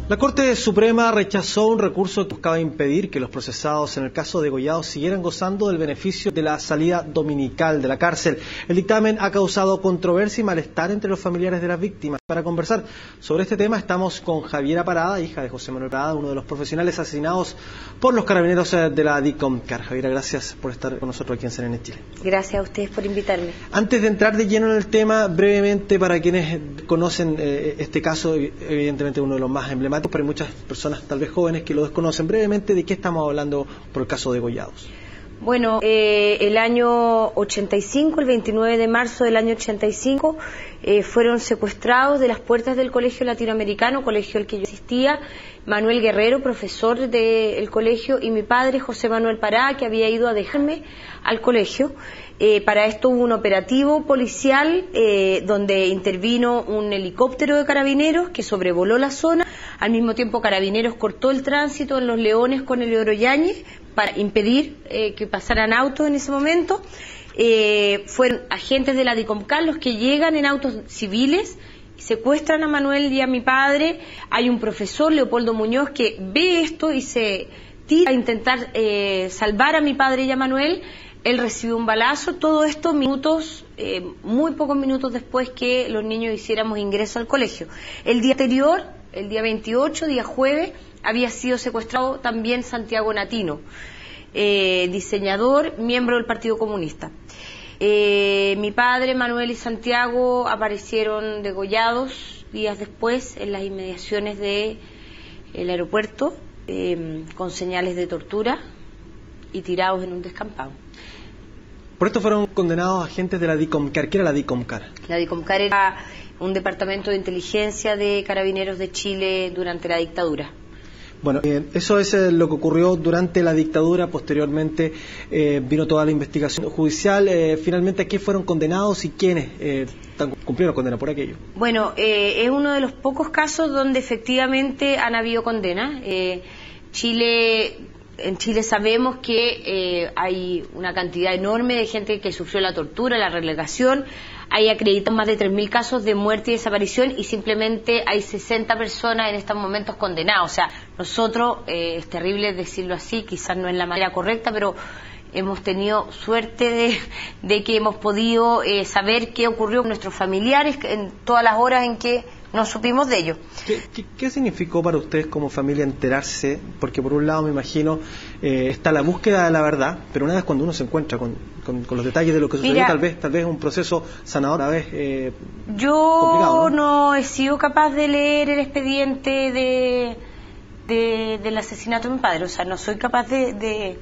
La Corte Suprema rechazó un recurso que buscaba impedir que los procesados en el caso de Gollado siguieran gozando del beneficio de la salida dominical de la cárcel. El dictamen ha causado controversia y malestar entre los familiares de las víctimas. Para conversar sobre este tema estamos con Javiera Parada, hija de José Manuel Parada, uno de los profesionales asesinados por los carabineros de la DICOMCAR. Javiera, gracias por estar con nosotros aquí en CNN Chile. Gracias a ustedes por invitarme. Antes de entrar de lleno en el tema, brevemente para quienes conocen este caso, evidentemente uno de los más emblemáticos, pero hay muchas personas, tal vez jóvenes, que lo desconocen. Brevemente, ¿de qué estamos hablando por el caso de Gollados? Bueno, el año 85, el 29 de marzo del año 85, fueron secuestrados de las puertas del Colegio Latinoamericano, colegio al que yo asistía, Manuel Guerrero, profesor del colegio, y mi padre, José Manuel Pará, que había ido a dejarme al colegio. Para esto hubo un operativo policial donde intervino un helicóptero de carabineros que sobrevoló la zona. Al mismo tiempo, Carabineros cortó el tránsito en Los Leones con el Oroyañez para impedir que pasaran autos en ese momento. Fueron agentes de la DICOMCAR los que llegan en autos civiles, secuestran a Manuel y a mi padre. Hay un profesor, Leopoldo Muñoz, que ve esto y se tira a intentar salvar a mi padre y a Manuel. Él recibe un balazo, todo esto minutos, muy pocos minutos después que los niños hiciéramos ingreso al colegio. El día anterior, el día 28, día jueves, había sido secuestrado también Santiago Natino, diseñador, miembro del Partido Comunista. Mi padre, Manuel y Santiago aparecieron degollados días después en las inmediaciones del aeropuerto, con señales de tortura y tirados en un descampado. Por esto fueron condenados agentes de la DICOMCAR. ¿Qué era la DICOMCAR? La DICOMCAR era un departamento de inteligencia de Carabineros de Chile durante la dictadura. Bueno, eso es lo que ocurrió durante la dictadura. Posteriormente vino toda la investigación judicial. Finalmente, ¿a qué fueron condenados y quiénes cumplieron condena por aquello? Bueno, es uno de los pocos casos donde efectivamente han habido condenas. En Chile sabemos que hay una cantidad enorme de gente que sufrió la tortura, la relegación. Hay acreditados más de 3.000 casos de muerte y desaparición y simplemente hay 60 personas en estos momentos condenadas. O sea, nosotros, es terrible decirlo así, quizás no es la manera correcta, pero hemos tenido suerte de que hemos podido saber qué ocurrió con nuestros familiares en todas las horas en que no supimos de ello. ¿Qué significó para ustedes como familia enterarse? Porque por un lado me imagino está la búsqueda de la verdad, pero una vez cuando uno se encuentra con los detalles de lo que sucedió, tal vez es un proceso sanador, a veces complicado, ¿no? No he sido capaz de leer el expediente del asesinato de mi padre, o sea, no soy capaz de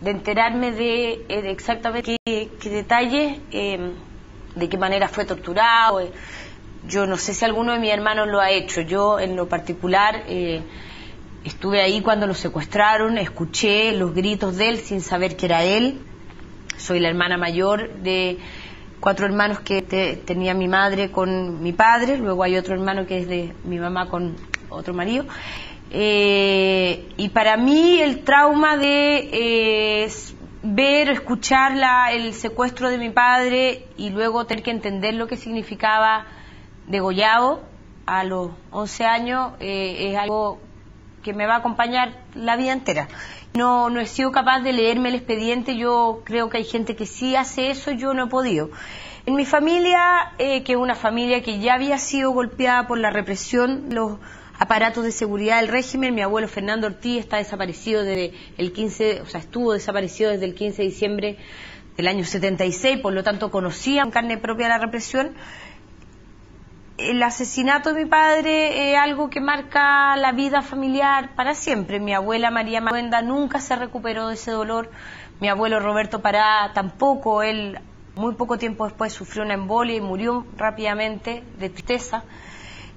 enterarme de exactamente qué detalles, de qué manera fue torturado. Yo no sé si alguno de mis hermanos lo ha hecho. Yo, en lo particular, estuve ahí cuando lo secuestraron, escuché los gritos de él sin saber que era él. Soy la hermana mayor de 4 hermanos que tenía mi madre con mi padre, luego hay otro hermano que es de mi mamá con otro marido. Y para mí el trauma de ver o escuchar el secuestro de mi padre y luego tener que entender lo que significaba degollado a los 11 años es algo que me va a acompañar la vida entera. No he sido capaz de leerme el expediente. Yo creo que hay gente que sí hace eso, yo no he podido. En mi familia, que es una familia que ya había sido golpeada por la represión, los aparatos de seguridad del régimen, mi abuelo Fernando Ortiz está desaparecido desde estuvo desaparecido desde el 15 de diciembre del año 76, por lo tanto conocía en carne propia la represión. El asesinato de mi padre es algo que marca la vida familiar para siempre. Mi abuela María Manuenda nunca se recuperó de ese dolor. Mi abuelo Roberto Pará tampoco. Él muy poco tiempo después sufrió una embolia y murió rápidamente de tristeza.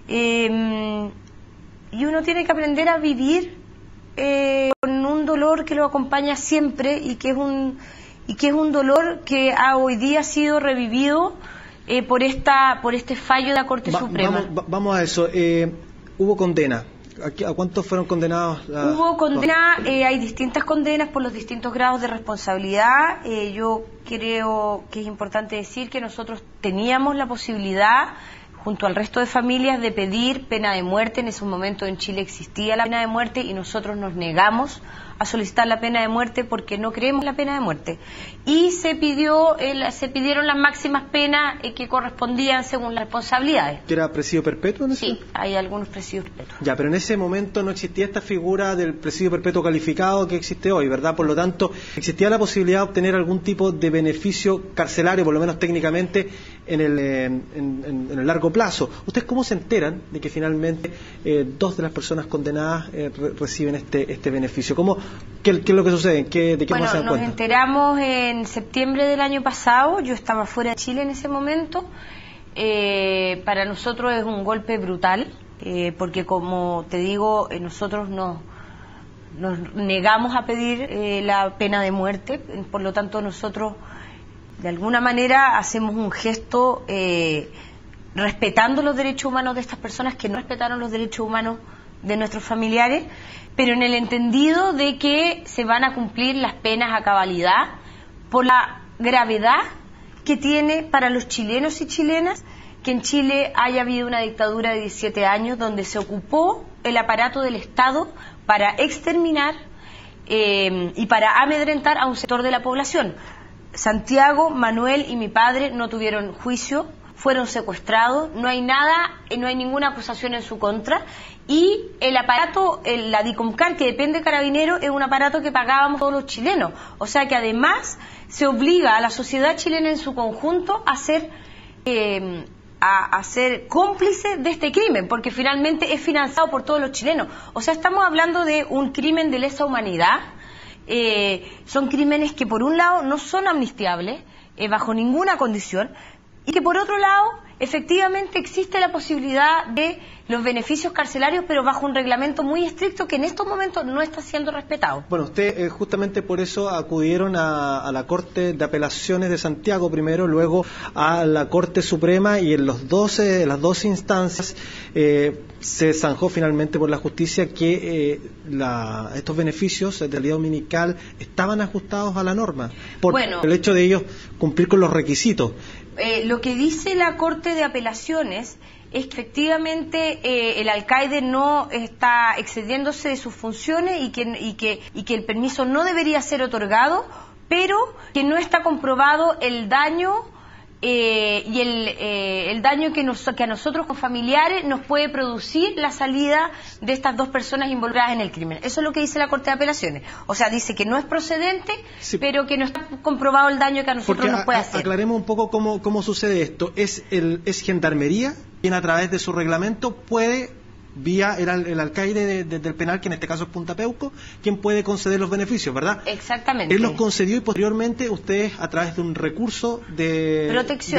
Y uno tiene que aprender a vivir con un dolor que lo acompaña siempre y que es un dolor que hoy día ha sido revivido por este fallo de la Corte Suprema. Vamos a eso. ¿Hubo condena? ¿A cuántos fueron condenados? Hubo condena, hay distintas condenas por los distintos grados de responsabilidad. Yo creo que es importante decir que nosotros teníamos la posibilidad junto al resto de familias, de pedir pena de muerte. En ese momento en Chile existía la pena de muerte y nosotros nos negamos a solicitar la pena de muerte porque no creemos en la pena de muerte. Y se pidieron las máximas penas que correspondían según las responsabilidades. ¿Que era presidio perpetuo en eso? Sí, hay algunos presidios perpetuos. Ya, pero en ese momento no existía esta figura del presidio perpetuo calificado que existe hoy, ¿verdad? Por lo tanto, existía la posibilidad de obtener algún tipo de beneficio carcelario, por lo menos técnicamente, en el largo plazo. ¿Ustedes cómo se enteran de que finalmente 2 de las personas condenadas reciben este beneficio? ¿Qué es lo que sucede? ¿De qué se dan cuenta? Nos enteramos en septiembre del año pasado. Yo estaba fuera de Chile en ese momento. Para nosotros es un golpe brutal, porque como te digo, nosotros nos negamos a pedir la pena de muerte. Por lo tanto, nosotros de alguna manera hacemos un gesto respetando los derechos humanos de estas personas que no respetaron los derechos humanos de nuestros familiares, pero en el entendido de que se van a cumplir las penas a cabalidad por la gravedad que tiene para los chilenos y chilenas que en Chile haya habido una dictadura de 17 años donde se ocupó el aparato del Estado para exterminar y para amedrentar a un sector de la población. Santiago, Manuel y mi padre no tuvieron juicio, fueron secuestrados, no hay ninguna acusación en su contra, y el aparato, la DICOMCAR, que depende de Carabineros, es un aparato que pagábamos todos los chilenos. O sea que además se obliga a la sociedad chilena en su conjunto a ser cómplice de este crimen, porque finalmente es financiado por todos los chilenos. O sea, estamos hablando de un crimen de lesa humanidad. Son crímenes que por un lado no son amnistiables bajo ninguna condición, y que por otro lado efectivamente existe la posibilidad de los beneficios carcelarios, pero bajo un reglamento muy estricto que en estos momentos no está siendo respetado. Bueno, usted justamente por eso acudieron a la Corte de Apelaciones de Santiago primero, luego a la Corte Suprema, y en las 12 instancias se zanjó finalmente por la justicia que estos beneficios de realidad dominical estaban ajustados a la norma, por el hecho de ellos cumplir con los requisitos. Lo que dice la Corte de Apelaciones es que efectivamente el alcaide no está excediéndose de sus funciones y que el permiso no debería ser otorgado, pero que no está comprobado el daño y el daño que a nosotros como familiares nos puede producir la salida de estas 2 personas involucradas en el crimen. Eso es lo que dice la Corte de Apelaciones. O sea, dice que no es procedente, sí, pero que no está comprobado el daño que a nosotros nos puede hacer. Aclaremos un poco cómo sucede esto. Es Gendarmería quien a través de su reglamento puede, vía el alcaide del penal, que en este caso es Punta Peuco, quien puede conceder los beneficios, ¿verdad? Exactamente. Él los concedió y posteriormente ustedes, a través de un recurso de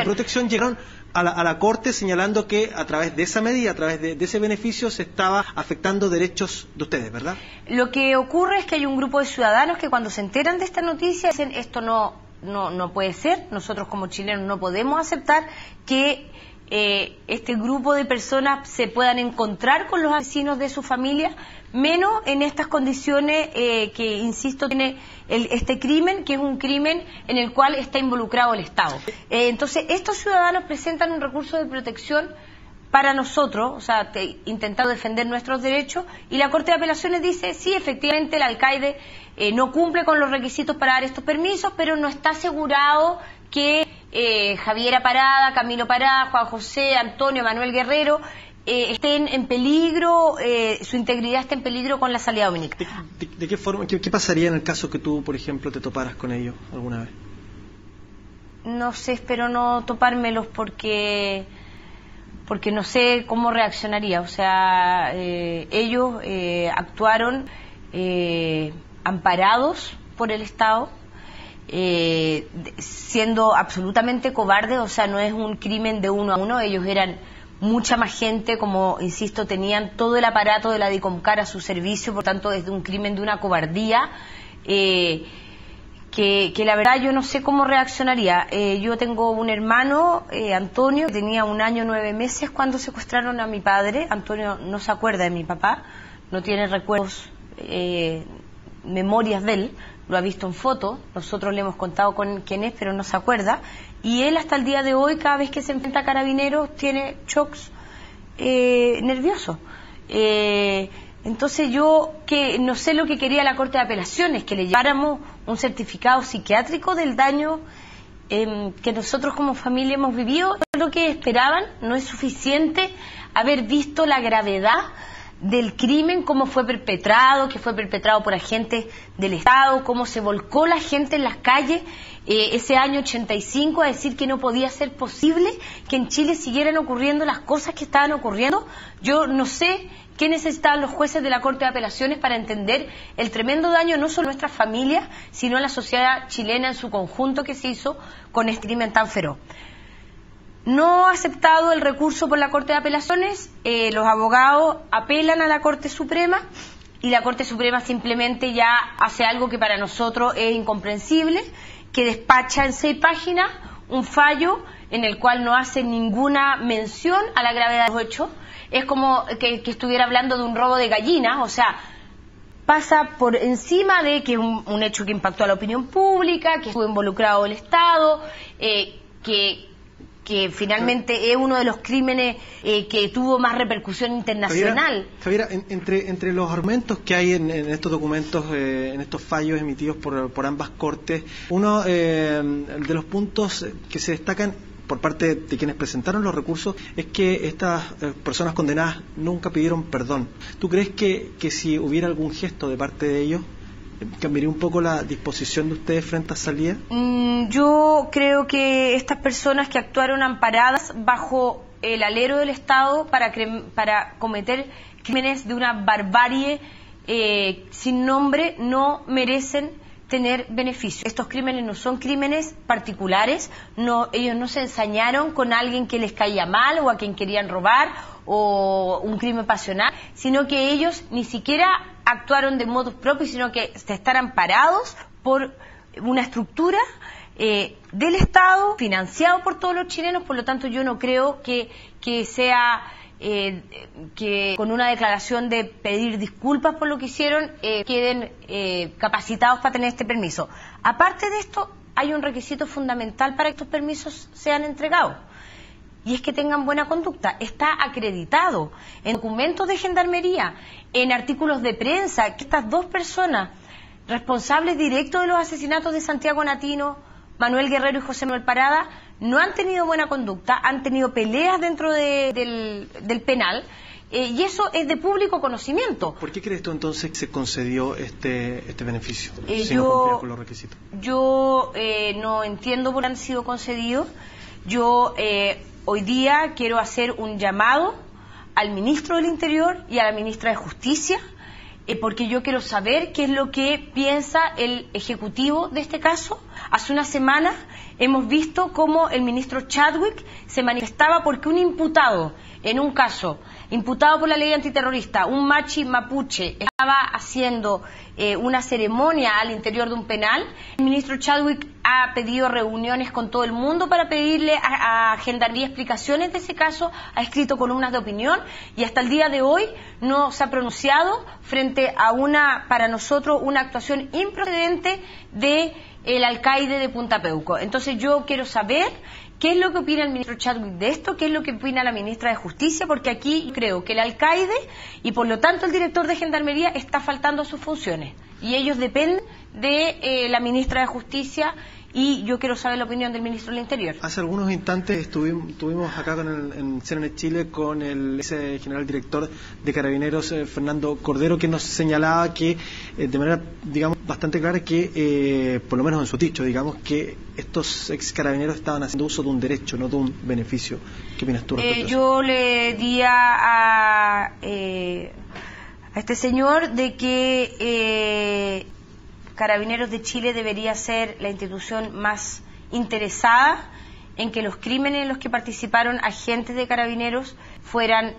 protección, llegaron a la Corte señalando que a través de esa medida, a través de ese beneficio, se estaba afectando derechos de ustedes, ¿verdad? Lo que ocurre es que hay un grupo de ciudadanos que cuando se enteran de esta noticia dicen: esto no puede ser, nosotros como chilenos no podemos aceptar que este grupo de personas se puedan encontrar con los asesinos de su familia, menos en estas condiciones que, insisto, tiene este crimen, que es un crimen en el cual está involucrado el Estado. Entonces, estos ciudadanos presentan un recurso de protección para nosotros, o sea, intentando defender nuestros derechos, y la Corte de Apelaciones dice: sí, efectivamente el alcaide no cumple con los requisitos para dar estos permisos, pero no está asegurado que Javiera Parada, Camilo Parada, Juan José, Antonio, Manuel Guerrero estén en peligro, su integridad esté en peligro con la salida dominical. ¿De qué forma, qué pasaría en el caso que tú, por ejemplo, te toparas con ellos alguna vez? No sé, espero no topármelos porque no sé cómo reaccionaría. O sea, ellos actuaron amparados por el Estado, siendo absolutamente cobardes. O sea, no es un crimen de 1 a 1, ellos eran mucha más gente, como insisto, tenían todo el aparato de la DICOMCAR a su servicio, por tanto es de un crimen de una cobardía que la verdad yo no sé cómo reaccionaría. Yo tengo un hermano, Antonio, que tenía 1 año 9 meses cuando secuestraron a mi padre. Antonio no se acuerda de mi papá, no tiene recuerdos, memorias de él, lo ha visto en foto, nosotros le hemos contado con quién es, pero no se acuerda, y él hasta el día de hoy, cada vez que se enfrenta a Carabineros, tiene shocks nerviosos. Entonces yo, que no sé lo que quería la Corte de Apelaciones, que le lleváramos un certificado psiquiátrico del daño que nosotros como familia hemos vivido. Lo que esperaban no es suficiente haber visto la gravedad del crimen, cómo fue perpetrado, que fue perpetrado por agentes del Estado, cómo se volcó la gente en las calles ese año 85 a decir que no podía ser posible que en Chile siguieran ocurriendo las cosas que estaban ocurriendo. Yo no sé qué necesitaban los jueces de la Corte de Apelaciones para entender el tremendo daño no solo a nuestras familias, sino a la sociedad chilena en su conjunto que se hizo con este crimen tan feroz. No ha aceptado el recurso por la Corte de Apelaciones, los abogados apelan a la Corte Suprema y la Corte Suprema simplemente ya hace algo que para nosotros es incomprensible, que despacha en 6 páginas un fallo en el cual no hace ninguna mención a la gravedad de los hechos. Es como que estuviera hablando de un robo de gallinas, o sea, pasa por encima de que es un hecho que impactó a la opinión pública, que estuvo involucrado el Estado, que finalmente es uno de los crímenes que tuvo más repercusión internacional. Javiera, entre los argumentos que hay en estos documentos, en estos fallos emitidos por ambas cortes, uno de los puntos que se destacan por parte de quienes presentaron los recursos es que estas personas condenadas nunca pidieron perdón. ¿Tú crees que si hubiera algún gesto de parte de ellos, cambiaría un poco la disposición de ustedes frente a Salía? Yo creo que estas personas que actuaron amparadas bajo el alero del Estado para cometer crímenes de una barbarie sin nombre no merecen tener beneficio. Estos crímenes no son crímenes particulares, ellos no se ensañaron con alguien que les caía mal o a quien querían robar o un crimen pasional, sino que ellos ni siquiera actuaron de modus propio, sino que están amparados por una estructura del Estado, financiado por todos los chilenos. Por lo tanto, yo no creo que sea que con una declaración de pedir disculpas por lo que hicieron queden capacitados para tener este permiso. Aparte de esto, hay un requisito fundamental para que estos permisos sean entregados, y es que tengan buena conducta. Está acreditado en documentos de Gendarmería, en artículos de prensa, que estas 2 personas responsables directos de los asesinatos de Santiago Natino, Manuel Guerrero y José Manuel Parada, no han tenido buena conducta, han tenido peleas dentro del penal, y eso es de público conocimiento. ¿Por qué crees tú entonces que se concedió este beneficio si no cumplía con los requisitos? Yo no entiendo por qué han sido concedidos. Yo hoy día quiero hacer un llamado al ministro del Interior y a la ministra de Justicia, porque yo quiero saber qué es lo que piensa el Ejecutivo de este caso. Hace una semana hemos visto cómo el ministro Chadwick se manifestaba porque un imputado, en un caso, imputado por la ley antiterrorista, un machi mapuche, estaba haciendo una ceremonia al interior de un penal. El ministro Chadwick ha pedido reuniones con todo el mundo para pedirle a Gendarmería explicaciones de ese caso, ha escrito columnas de opinión y hasta el día de hoy no se ha pronunciado frente a para nosotros, una actuación improcedente del alcaide de Punta Peuco. Entonces yo quiero saber qué es lo que opina el ministro Chadwick de esto, qué es lo que opina la ministra de Justicia, porque aquí creo que el alcaide y por lo tanto el director de Gendarmería está faltando a sus funciones y ellos dependen de la ministra de Justicia, y yo quiero saber la opinión del ministro del Interior. Hace algunos instantes estuvimos acá en CNN Chile con el general director de Carabineros, Fernando Cordero, que nos señalaba que de manera, digamos, bastante clara que, por lo menos en su dicho, digamos, que estos ex carabineros estaban haciendo uso de un derecho, no de un beneficio. ¿Qué opinas tú respecto a eso? Yo le di a este señor de que Carabineros de Chile debería ser la institución más interesada en que los crímenes en los que participaron agentes de Carabineros fueran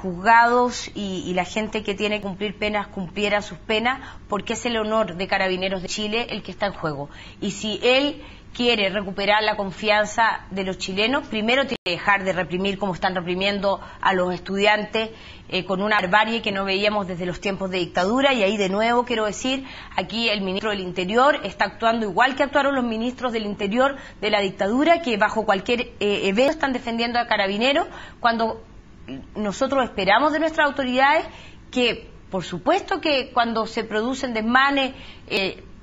juzgados y la gente que tiene que cumplir penas cumpliera sus penas, porque es el honor de Carabineros de Chile el que está en juego. Y si él quiere recuperar la confianza de los chilenos, primero tiene que dejar de reprimir como están reprimiendo a los estudiantes con una barbarie que no veíamos desde los tiempos de dictadura. Y ahí de nuevo quiero decir, aquí el ministro del Interior está actuando igual que actuaron los ministros del Interior de la dictadura, que bajo cualquier evento están defendiendo a Carabineros, cuando nosotros esperamos de nuestras autoridades que, por supuesto que cuando se producen desmanes,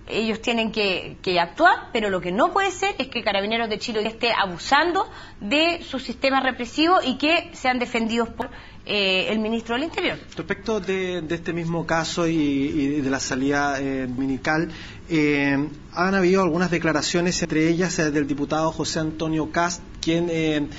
ellos tienen que actuar, pero lo que no puede ser es que Carabineros de Chile esté abusando de su sistema represivo y que sean defendidos por el ministro del Interior. Respecto de este mismo caso y de la salida dominical, han habido algunas declaraciones, entre ellas del diputado José Antonio Kast, quien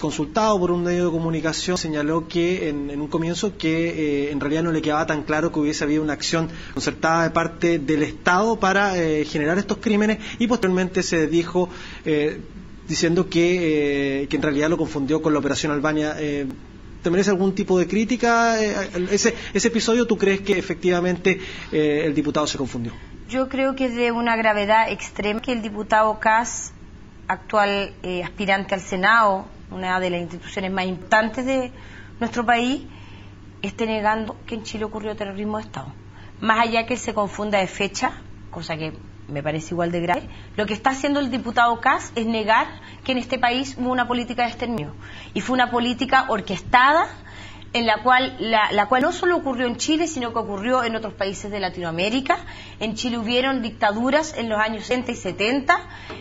consultado por un medio de comunicación señaló que en un comienzo que en realidad no le quedaba tan claro que hubiese habido una acción concertada de parte del Estado para generar estos crímenes, y posteriormente se dijo diciendo que en realidad lo confundió con la Operación Albania. ¿Te merece algún tipo de crítica ese episodio? ¿Tú crees que efectivamente el diputado se confundió? Yo creo que es de una gravedad extrema que el diputado Kast, actual aspirante al Senado, una de las instituciones más importantes de nuestro país, esté negando que en Chile ocurrió terrorismo de Estado. Más allá que él se confunda de fecha, cosa que me parece igual de grave, lo que está haciendo el diputado Kast es negar que en este país hubo una política de exterminio, y fue una política orquestada en la cual no solo ocurrió en Chile, sino que ocurrió en otros países de Latinoamérica. En Chile hubieron dictaduras en los años 60 y 70.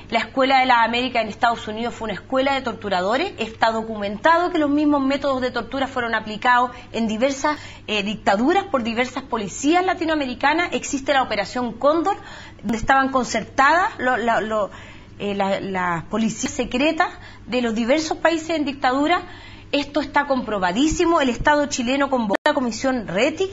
La Escuela de las Américas en Estados Unidos fue una escuela de torturadores. Está documentado que los mismos métodos de tortura fueron aplicados en diversas dictaduras por diversas policías latinoamericanas. Existe la Operación Cóndor, donde estaban concertadas las policías secretas de los diversos países en dictadura. Esto está comprobadísimo. El Estado chileno convocó a la Comisión Rettig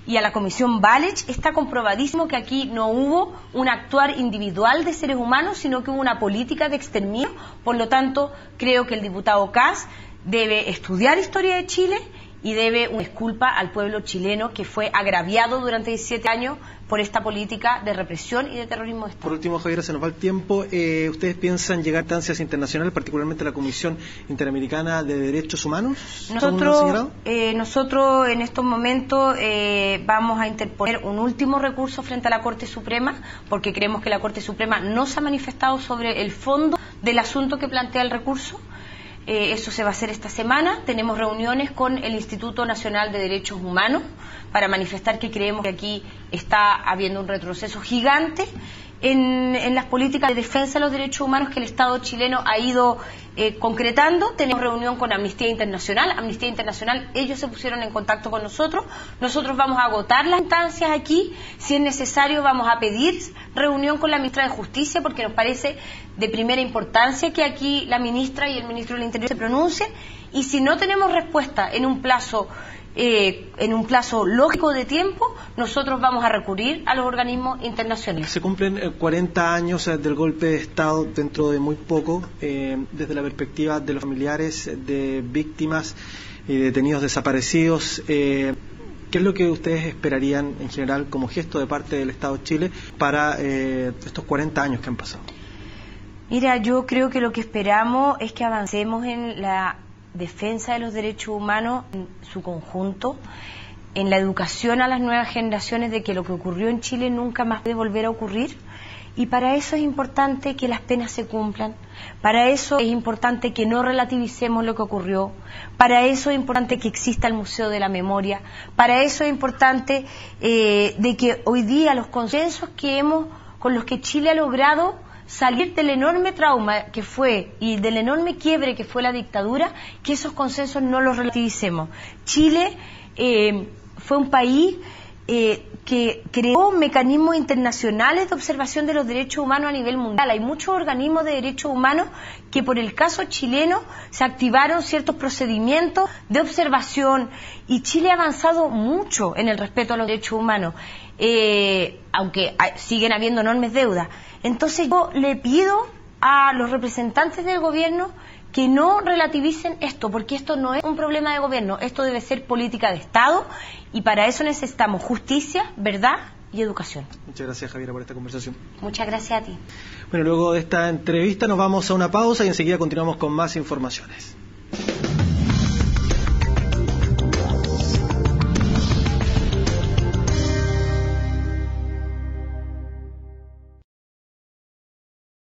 y a la Comisión Walech. Está comprobadísimo que aquí no hubo un actuar individual de seres humanos, sino que hubo una política de exterminio. Por lo tanto, creo que el diputado Kast debe estudiar historia de Chile y debe una disculpa al pueblo chileno, que fue agraviado durante 17 años por esta política de represión y de terrorismo de Estado. Por último, Javiera, se nos va el tiempo. ¿Ustedes piensan llegar a instancias internacionales, particularmente la Comisión Interamericana de Derechos Humanos? Nosotros en estos momentos vamos a interponer un último recurso frente a la Corte Suprema, porque creemos que la Corte Suprema no se ha manifestado sobre el fondo del asunto que plantea el recurso. Eso se va a hacer esta semana. Tenemos reuniones con el Instituto Nacional de Derechos Humanos para manifestar que creemos que aquí está habiendo un retroceso gigante en las políticas de defensa de los derechos humanos que el Estado chileno ha ido concretando. Tenemos reunión con Amnistía Internacional. Amnistía Internacional, ellos se pusieron en contacto con nosotros. Nosotros vamos a agotar las instancias aquí. Si es necesario, vamos a pedir reunión con la ministra de Justicia, porque nos parece de primera importancia que aquí la ministra y el ministro del Interior se pronuncien. Y si no tenemos respuesta en un plazo lógico de tiempo, nosotros vamos a recurrir a los organismos internacionales. Se cumplen 40 años del golpe de Estado dentro de muy poco. Desde la perspectiva de los familiares de víctimas y detenidos desaparecidos, ¿qué es lo que ustedes esperarían en general como gesto de parte del Estado de Chile para estos 40 años que han pasado? Mira, yo creo que lo que esperamos es que avancemos en la defensa de los derechos humanos en su conjunto, en la educación a las nuevas generaciones de que lo que ocurrió en Chile nunca más puede volver a ocurrir, y para eso es importante que las penas se cumplan, para eso es importante que no relativicemos lo que ocurrió, para eso es importante que exista el Museo de la Memoria, para eso es importante de que hoy día los consensos con los que Chile ha logrado salir del enorme trauma que fue y del enorme quiebre que fue la dictadura, que esos consensos no los relativicemos. Chile fue un país que creó mecanismos internacionales de observación de los derechos humanos a nivel mundial. Hay muchos organismos de derechos humanos que por el caso chileno se activaron ciertos procedimientos de observación, y Chile ha avanzado mucho en el respeto a los derechos humanos, aunque siguen habiendo enormes deudas. Entonces yo le pido a los representantes del gobierno que no relativicen esto, porque esto no es un problema de gobierno, esto debe ser política de Estado, y para eso necesitamos justicia, verdad y educación. Muchas gracias, Javiera, por esta conversación. Muchas gracias a ti. Bueno, luego de esta entrevista nos vamos a una pausa y enseguida continuamos con más informaciones.